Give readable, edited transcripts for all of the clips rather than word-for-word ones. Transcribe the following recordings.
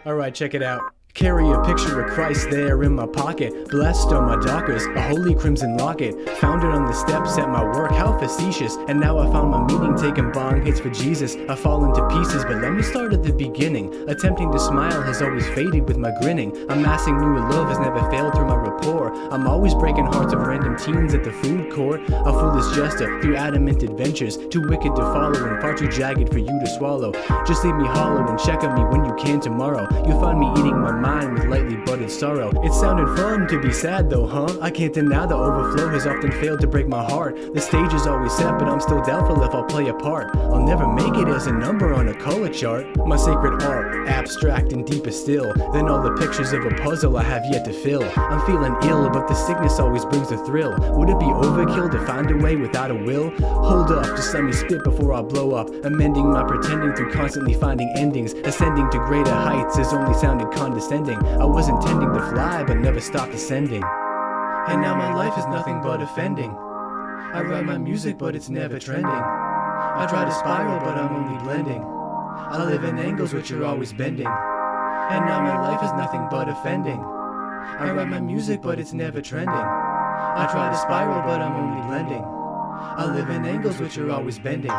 Alright, check it out. Carry a picture of Christ there in my pocket. Blessed are my dockers, a holy crimson locket. Found it on the steps at my work, how facetious. And now I found my meaning, taking bong hits for Jesus. I fall into pieces, but let me start at the beginning. Attempting to smile has always faded with my grinning. Amassing new love has never failed through my rapport. I'm always breaking hearts of random teens at the food court. A foolish jester through adamant adventures. Too wicked to follow and far too jagged for you to swallow. Just leave me hollow and check on me when you can tomorrow. You'll find me eating my mind with lightly buttered sorrow. It sounded fun to be sad though, huh? I can't deny the overflow has often failed to break my heart. The stage is always set, but I'm still doubtful if I'll play a part. I'll never make it as a number on a color chart. My sacred art, abstract and deeper still than all the pictures of a puzzle I have yet to fill. I'm feeling ill, but the sickness always brings a thrill. Would it be overkill to find a way without a will? Hold up, just let me spit before I blow up. Amending my pretending through constantly finding endings. Ascending to greater heights has only sounded condescending. I was intending to fly, but never stopped ascending. And now my life is nothing but offending. I write my music, but it's never trending. I try to spiral, but I'm only blending. I live in angles which are always bending. And now my life is nothing but offending. I write my music, but it's never trending. I try to spiral, but I'm only blending. I live in angles which are always bending.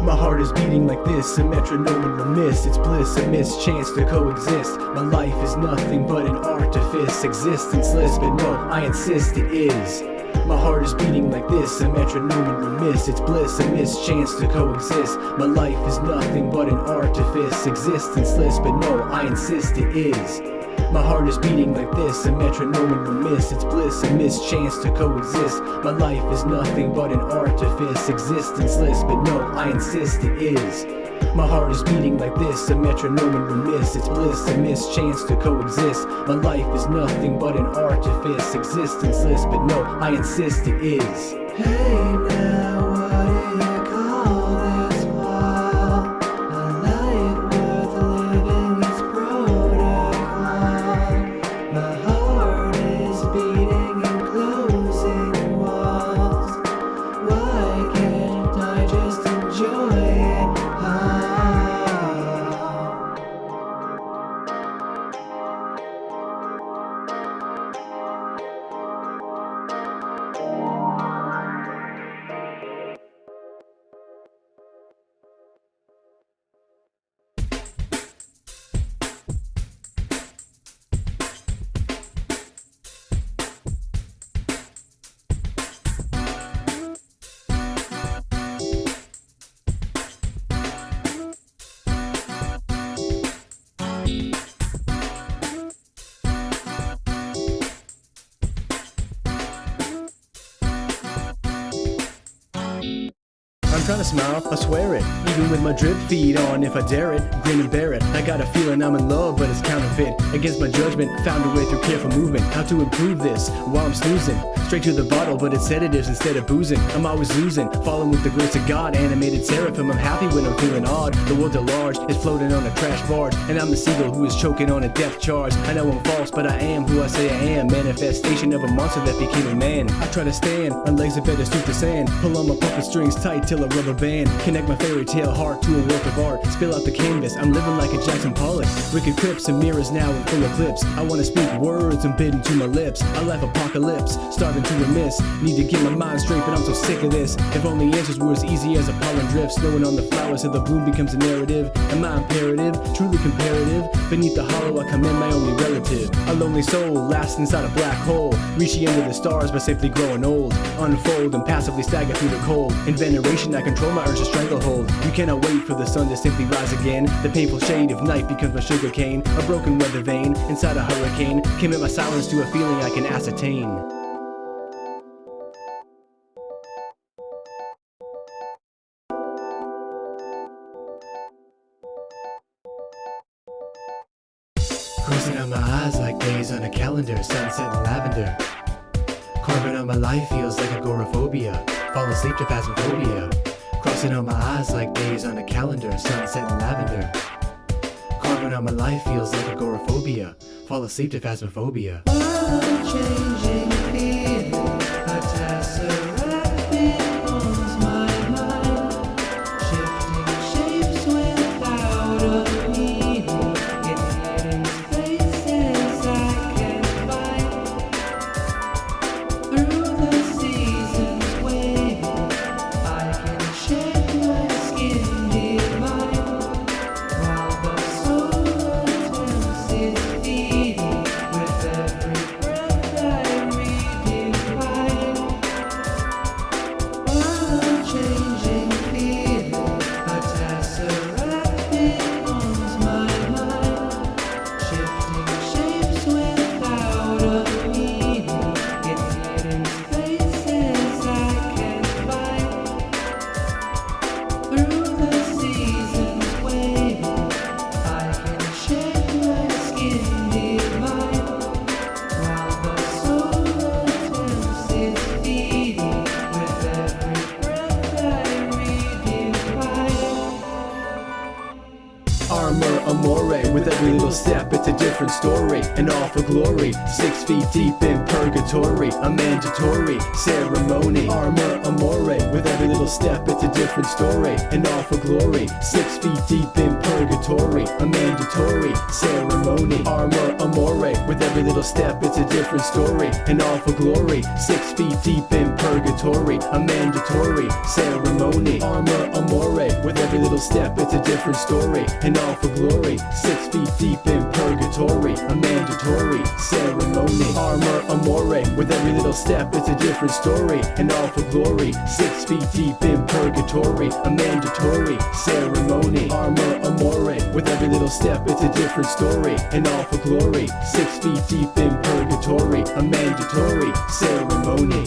My heart is beating like this, a metronome and remiss. It's bliss, a mischance to coexist. My life is nothing but an artifice. Existenceless, but no, I insist it is. My heart is beating like this, a metronome and remiss. It's bliss, a mischance to coexist. My life is nothing but an artifice. Existenceless, but no, I insist it is. My heart is beating like this, a metronome and remiss. It's bliss, a mischance to coexist. My life is nothing but an artifice. Existenceless, but no, I insist it is. My heart is beating like this, a metronome and remiss. It's bliss, a mischance to coexist. My life is nothing but an artifice. Existenceless, but no, I insist it is. Hey now, what do you call this wall? A life worth living is protocol. My heart is beating and closing walls. Why can't I just enjoy it? I'm trying to smile, I swear it. Even with my drip feed on, if I dare it, grin and bear it. I got a feeling I'm in love, but it's counterfeit. Against my judgment, found a way through careful movement. How to improve this while I'm snoozing. Straight to the bottle, but it's sedatives instead of boozing. I'm always losing, following with the grace of God. Animated seraphim, I'm happy when I'm feeling odd. The world at large is floating on a trash barge, and I'm the seagull who is choking on a depth charge. I know I'm false, but I am who I say I am. Manifestation of a monster that became a man. I try to stand on legs that better suit the sand. Pull on my puppet strings tight till a rubber band. Connect my fairy tale heart to a work of art. Spill out the canvas, I'm living like a Jackson Pollock. Wicked quips and mirrors now in full eclipse. I wanna speak words and bid into my lips. I laugh apocalypse, starving to remiss. Need to get my mind straight, but I'm so sick of this. If only answers were as easy as a pollen drift. Snowing on the flowers till the bloom becomes a narrative. Am I imperative, truly comparative? Beneath the hollow I commend my only relative. A lonely soul, last inside a black hole. Reach the end of the stars but safely growing old. Unfold and passively stagger through the cold. In veneration I control my urge to stranglehold. You cannot wait for the sun to simply rise again. The painful shade of night becomes my sugar cane. A broken weather vane inside a hurricane. Commit my silence to a feeling I can ascertain. Closing out my eyes like days on a calendar, sunset and lavender. Carving out my life feels like agoraphobia. Fall asleep to phasmophobia. Crossing out my eyes like days on a calendar, sunset and lavender. Carving out my life feels like agoraphobia. Fall asleep to phasmophobia. Changing feeling, a tesseract owns my mind. Shifting shapes without a meaning, in hidden spaces I can find. Through the seasons waiting, I can shed my skin divine, while the soul attempts its feeding with every breath I redefine. While I'm changing feeling, a tesseract owns my mind. Shifting shapes without a meaning, in hidden spaces I can find. Through the seasons waiting, I can shed my skin divine, while the soul attempts its feeding with every breath I redefine. Armor, amore, with every little step it's a different story, and all for glory. 6 feet deep in purgatory, a mandatory ceremony. Armor, amore, with every little step it's a different story, and all for glory. 6 feet deep in purgatory, a mandatory ceremony. Armor, amore, with every little step it's a different story, and all for glory. 6 feet deep in purgatory, a mandatory ceremony. Armor, amore, with every little step it's a different story, and all for glory. 6 feet deep in purgatory, a mandatory ceremony. Armor, amore, with every little step it's a different story, and all for glory. 6 feet deep in purgatory, a mandatory ceremony. Armor, amore, with every little step it's a different story, and all for glory. 6 feet deep in purgatory, a mandatory ceremony.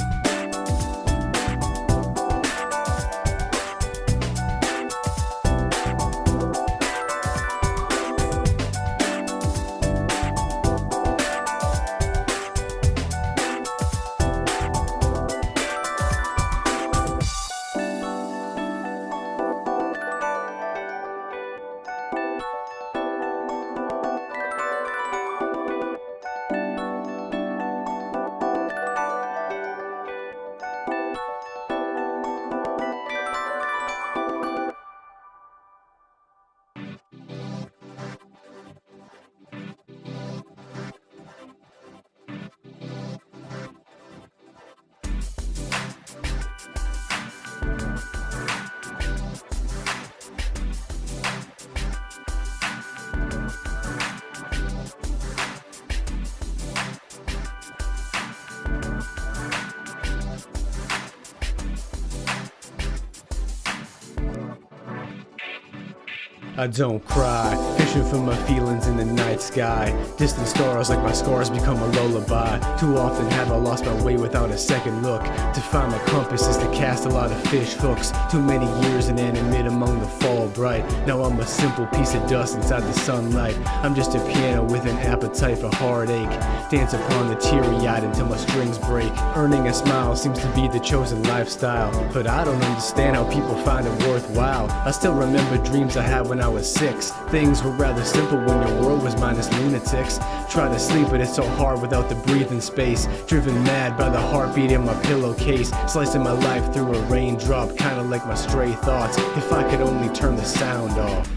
I don't cry, fishing for my feelings in the night sky. Distant stars like my scars become a lullaby. Too often have I lost my way without a second look. To find my compass is to cast a lot of fish hooks. Too many years inanimate among the fall bright. Now I'm a simple piece of dust inside the sunlight. I'm just a piano with an appetite for heartache. Dance upon the teary-eyed until my strings break. Earning a smile seems to be the chosen lifestyle, but I don't understand how people find it worthwhile. I still remember dreams I had when I was 6. Things were rather simple when your world was minus lunatics. Try to sleep but it's so hard without the breathing space. Driven mad by the heartbeat in my pillowcase. Slicing my life through a raindrop, kinda like my stray thoughts. If I could only turn the sound off.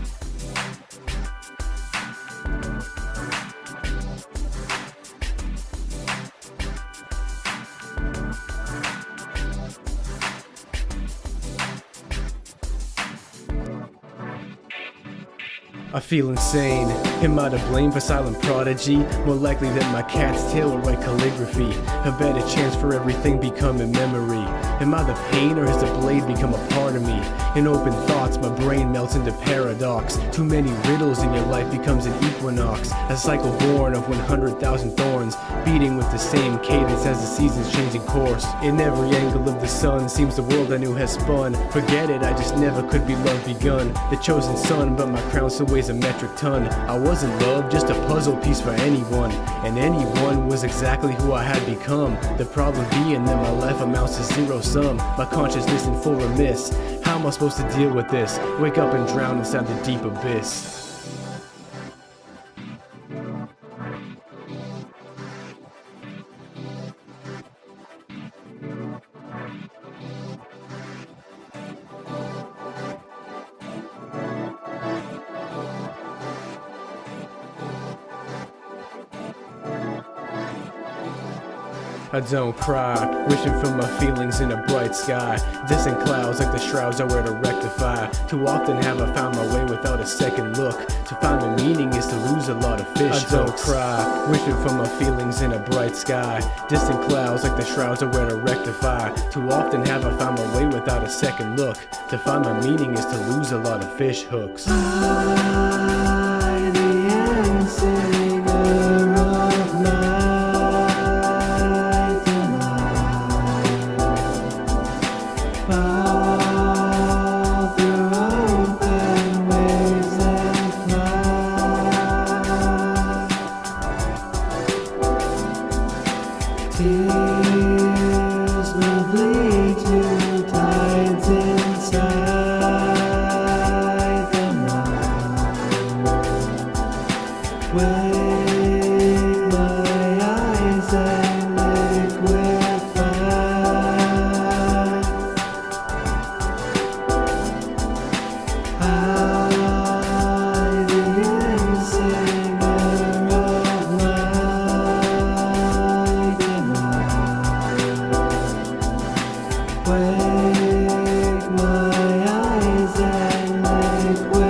I feel insane. Am I to blame for silent prodigy? More likely that my cat's tail will write calligraphy. A better chance for everything becoming memory. Am I the pain or has the blade become a part of me? In open thoughts my brain melts into paradox. Too many riddles in your life becomes an equinox. A cycle born of 100,000 thorns, beating with the same cadence as the seasons changing course. In every angle of the sun seems the world I knew has spun. Forget it, I just never could be love begun. The chosen son, but my crown still weighs a metric ton. I wasn't love, just a puzzle piece for anyone, and anyone was exactly who I had become. The problem being that my life amounts to zero sum. My consciousness in full remiss. How How am I supposed to deal with this? Wake up and drown inside the deep abyss. I don't cry, wishing for my feelings in a bright sky. Distant clouds like the shrouds I wear to rectify. Too often have I found my way without a second look. To find the meaning is to lose a lot of fish. I don't cry, wishing for my feelings in a bright sky. Distant clouds like the shrouds I wear to rectify. Too often have I found my way without a second look. To find my meaning is to lose a lot of fish hooks. I, the singer of night. Tears will bleed to tides inside the night. Wake my eyes and liquefy. I, the singer of night. Wake my eyes and liquefy.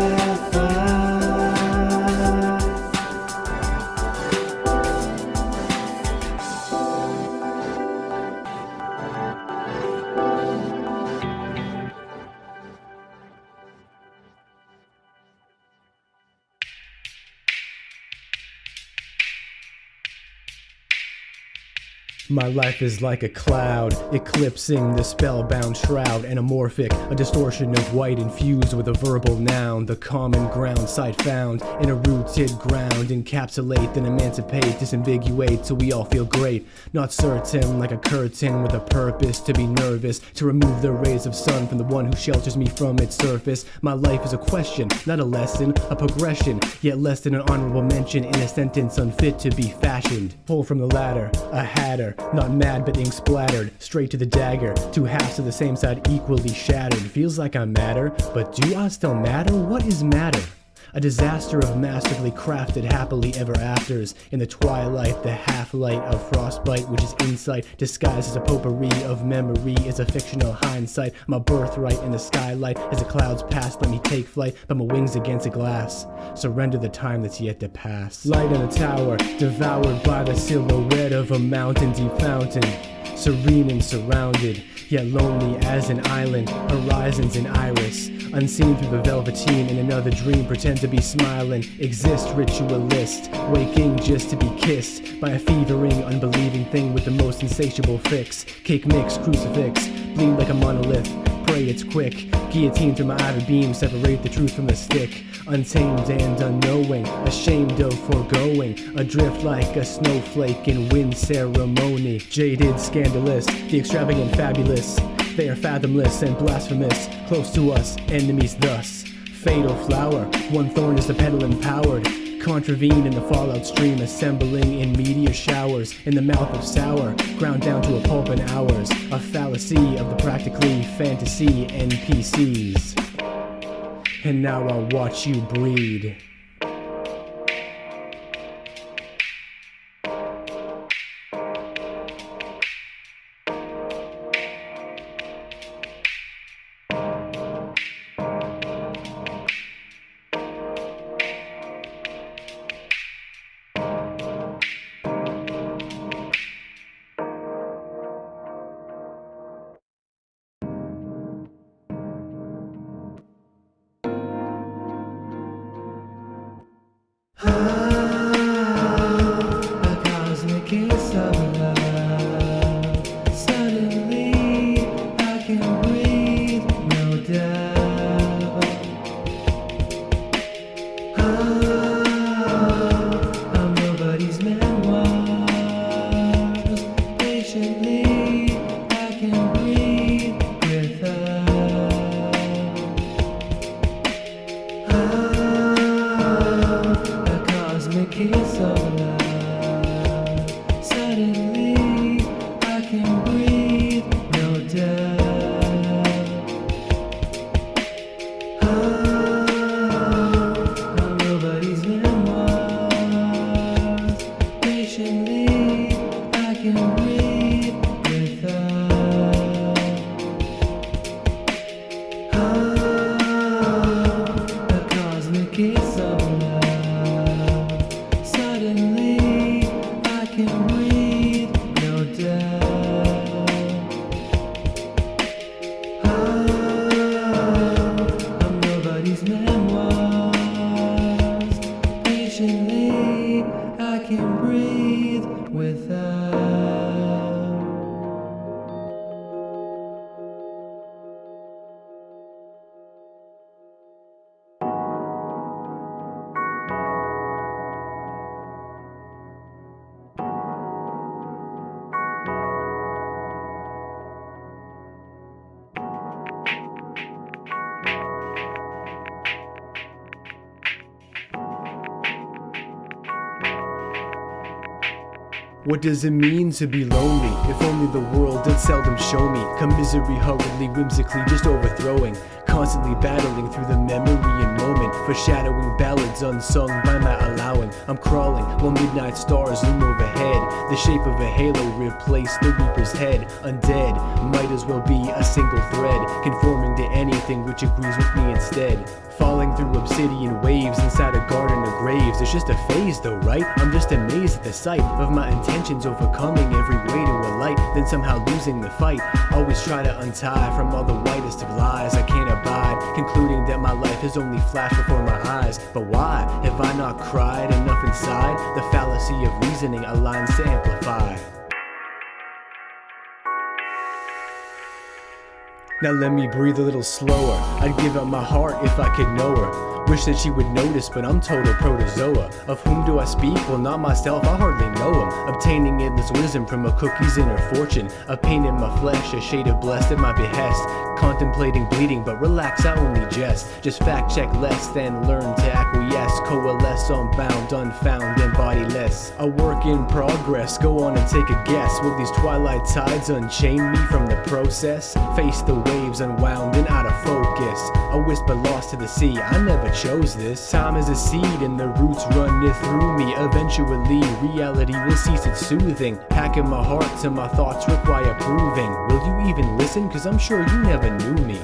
My life is like a cloud, eclipsing the spellbound shroud. Anamorphic, a distortion of white infused with a verbal noun. The common ground sight found in a rooted ground. Encapsulate, then emancipate, disambiguate till we all feel great. Not certain, like a curtain with a purpose. To be nervous, to remove the rays of sun from the one who shelters me from its surface. My life is a question, not a lesson, a progression, yet less than an honorable mention in a sentence unfit to be fashioned. Pull from the ladder, a hatter. Not mad but ink splattered, straight to the dagger. Two halves of the same side equally shattered. Feels like I matter, but do I still matter? What is matter? A disaster of masterfully crafted happily ever afters. In the twilight, the half-light of frostbite, which is insight, disguised as a potpourri of memory, is a fictional hindsight. My birthright in the skylight, as the clouds pass, let me take flight, but my wings against a glass. Surrender the time that's yet to pass. Light on a tower, devoured by the silhouette of a mountain deep fountain. Serene and surrounded, yet lonely as an island, horizons in iris. Unseen through the velveteen, in another dream, pretend to be smiling. Exist ritualist, waking just to be kissed by a fevering, unbelieving thing with the most insatiable fix. Cake mix, crucifix, bleed like a monolith. Pray it's quick, guillotine through my ivy beam, separate the truth from the stick. Untamed and unknowing, ashamed of foregoing, adrift like a snowflake in wind ceremony. Jaded, scandalous, the extravagant fabulous. They are fathomless and blasphemous, close to us, enemies thus. Fatal flower, one thorn is the petal empowered. Contravene in the fallout stream, assembling in meteor showers. In the mouth of sour, ground down to a pulp in hours. A fallacy of the practically fantasy NPCs. And now I'll watch you breed. A cosmic kiss of love. Suddenly I can breathe, no doubt. I'm nobody's memoirs. Patiently I can breathe without. can breathe without. What does it mean to be lonely? If only the world did seldom show me commisery, hurriedly, whimsically, just overthrowing, constantly battling through the memory and moment, foreshadowing ballads unsung by my allowing. I'm crawling while midnight stars loom overhead. The shape of a halo replaced the reaper's head. Undead might as well be a single thread, conforming to anything which agrees with me instead. Falling through obsidian waves inside a garden of graves. It's just a phase though, right? I'm just amazed at the sight of my intentions overcoming every way to a light, then somehow losing the fight. Always try to untie from all the whitest of lies I can't abide, concluding that my life has only flashed before my eyes. But why have I not cried enough inside? The fallacy of reasoning aligns to amplify. Now let me breathe a little slower. I'd give up my heart if I could know her. Wish that she would notice, but I'm total protozoa. Of whom do I speak? Well, not myself, I hardly know him. Obtaining endless wisdom from a cookie's inner fortune. A pain in my flesh, a shade of blessed at my behest. Contemplating bleeding, but relax, I only jest. Just fact check less, then learn to acquiesce. Coalesce, unbound, unfound, and bodiless. A work in progress, go on and take a guess. Will these twilight tides unchain me from the process? Face the waves unwound and out of focus. A whisper lost to the sea, I never chose this. Time is a seed and the roots run it through me. Eventually reality will cease its soothing. Hacking my heart till my thoughts require proving. Will you even listen? Cause I'm sure you never knew me.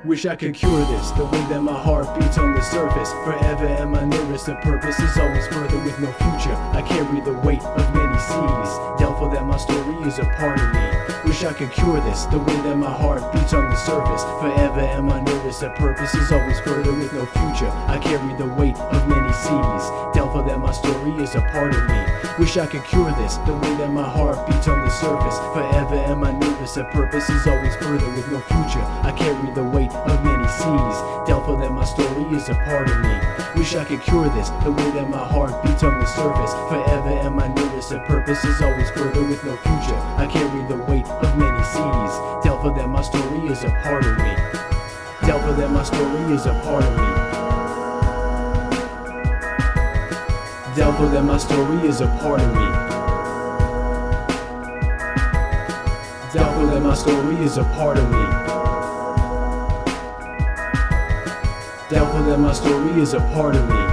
Wish I could cure this, the way that my heart beats on the surface. Forever am I nervous, the purpose is always further with no future. I carry the weight of many seas, doubtful that my story is a part of me. Wish I could cure this, the way that my heart beats on the surface. Forever am I nervous, the purpose is always further with no future. I carry the weight of many seas, doubtful that my story is a part of me. Wish I could cure this, the way that my heart beats on the surface. Forever am I nervous, the purpose is always further with no future. I carry the weight of many seas, doubtful that my story is a part of me. Wish I could cure this, the way that my heart beats on the surface. Forever am I nervous, the purpose is always further with no future. I carry the weight of many seas, doubtful that my story is a part of me. Doubtful that my story is a part of me. Doubtful that my story is a part of me. Doubtful that my story is a part of me. Doubtful that my story is a part of me.